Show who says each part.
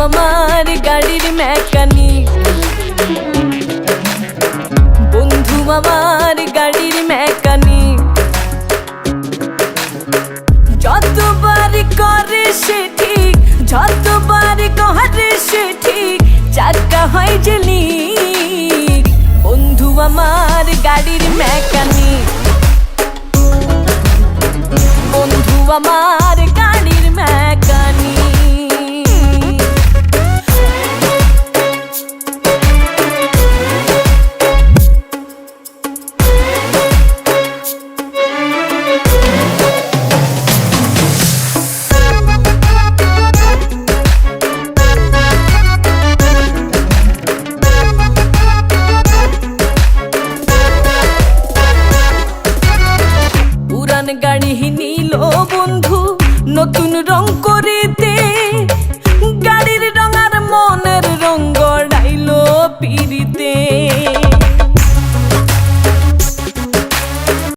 Speaker 1: আমার গাড়ির মেকানিক, বন্ধু আমার গাড়ির মেকানিক। যতবার করে সে ঠিক, যতবার করে সে ঠিক, চাকা হয় যে লিক। বন্ধু আমার গাড়ির মেকানিক, বন্ধু আমার গাড়ির মেকানিক। পুরান গাড়ি নিল বন্ধু নতুন রং করিতে, গাড়ির রং আর মনের রং গড়াইলো পিরিতে।